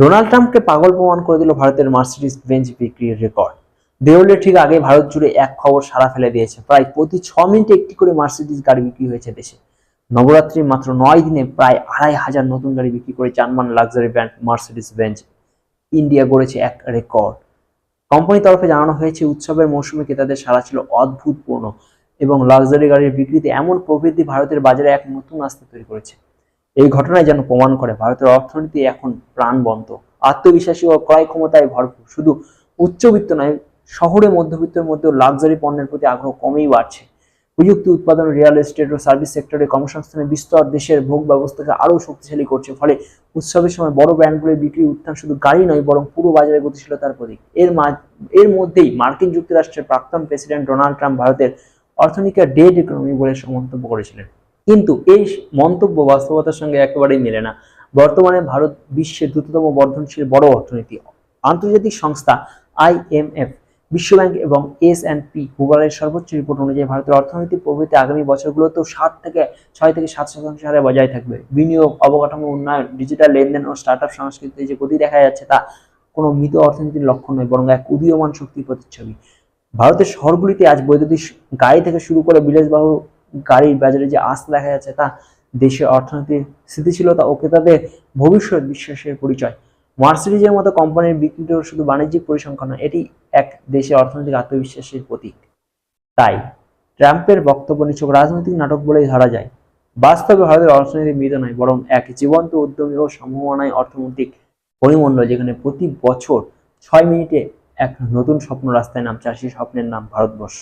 Donald ট্রাম্পকে পাগল প্রমাণ করে দিল ভারতের মার্সিডিজ বেঞ্জ বিক্রির রেকর্ড। দেওয়ালের ঠিক আগে ভারত জুড়ে এক খবর সাড়া ফেলে দিয়েছে। প্রায় প্রতি 6 মিনিটে একটি করে মার্সিডিজ গাড়ি বিক্রি হয়েছে দেশে। নবরাত্রির মাত্র 9 দিনে প্রায় 2,500 নতুন গাড়ি বিক্রি করে German luxury brand Mercedes Benz India গড়েছে এক রেকর্ড। কোম্পানির তরফে জানানো হয়েছে, উৎসবের মৌসুমে ক্রেতাদের সাড়া ছিল অভূতপূর্ণ এবং লাক্সারি গাড়ির বিক্রিতে এমন প্রবৃদ্ধি ভারতের বাজারে এক নতুন আস্থা তৈরি করেছে। এই ঘটনায় যেন প্রমাণ করে ভারতের অর্থনীতি এখন প্রাণবন্ত, আত্মবিশ্বাসী ও ক্রয় ক্ষমতায় ভরপুর। শুধু উচ্চবিত্ত নয়, শহরে মধ্যবিত্তের মধ্যেও লাক্সারি পণ্যের প্রতি আগ্রহ কমেই বাড়ছে। প্রযুক্তি উৎপাদন, রিয়েল এস্টেট ও সার্ভিস সেক্টরে কর্মসংস্থানের বিস্তর দেশের ভোগ ব্যবস্থাকে আরও শক্তিশালী করছে। ফলে উৎসবের সময় বড় ব্র্যান্ডগুলির বিক্রি উত্থান শুধু গাড়ি নয়, বরং পুরো বাজারে গতিশীলতার প্রতীক। এর মধ্যেই মার্কিন যুক্তরাষ্ট্রের প্রাক্তন প্রেসিডেন্ট ডোনাল্ড ট্রাম্প ভারতের অর্থনীতিকে ডেড ইকোনমি বলে মন্তব্য করেছিলেন। কিন্তু এই মন্তব্য বাস্তবতার সঙ্গে একেবারেই মেলে না। বর্তমানে ভারত বিশ্বের দ্রুততম বর্ধনশীল বড় অর্থনীতি। আন্তর্জাতিক সংস্থা IMF, বিশ্বব্যাংক এবং S&P গুগলের সর্বোচ্চ রিপোর্ট অনুযায়ী ভারতের অর্থনৈতিক প্রবৃদ্ধি আগামী বছরগুলোতেও 6 থেকে 7% হারে বজায় থাকবে। বিনিয়োগ, অবকাঠামো উন্নয়ন, ডিজিটাল লেনদেন ও স্টার্টআপ সংস্কৃতিতে যে গতি দেখা যাচ্ছে তা কোনো মৃত অর্থনীতির লক্ষণ নয়, বরং এক উদীয়মান শক্তির প্রতিচ্ছবি। ভারতের শহরগুলিতে আজ বৈদ্যুতিক গাড়ি থেকে শুরু করে বিলাসবহুল গাড়ির বাজারে যে আস্থা দেখা যাচ্ছে তা দেশের অর্থনীতির স্থিতিশীলতা ও ক্রেতাদের ভবিষ্যৎ বিশ্বাসের পরিচয়। মার্সিডিজের মতো কোম্পানির বিক্রিও শুধু বাণিজ্যিক পরিসংখ্যান নয়, এটি এক দেশের অর্থনৈতিক আত্মবিশ্বাসের প্রতীক। তাই ট্রাম্পের বক্তব্য নিছক রাজনৈতিক নাটক বলেই ধরা যায়। বাস্তবে ভারতের অর্থনীতি মৃত নয়, বরং এক জীবন্ত, উদ্যমী ও সম্ভাবনায় অর্থনৈতিক পরিমণ্ডল, যেখানে প্রতি বছর 6 মিনিটে এক নতুন স্বপ্ন রাস্তায় নামছে, আর সেই স্বপ্নের নাম ভারতবর্ষ।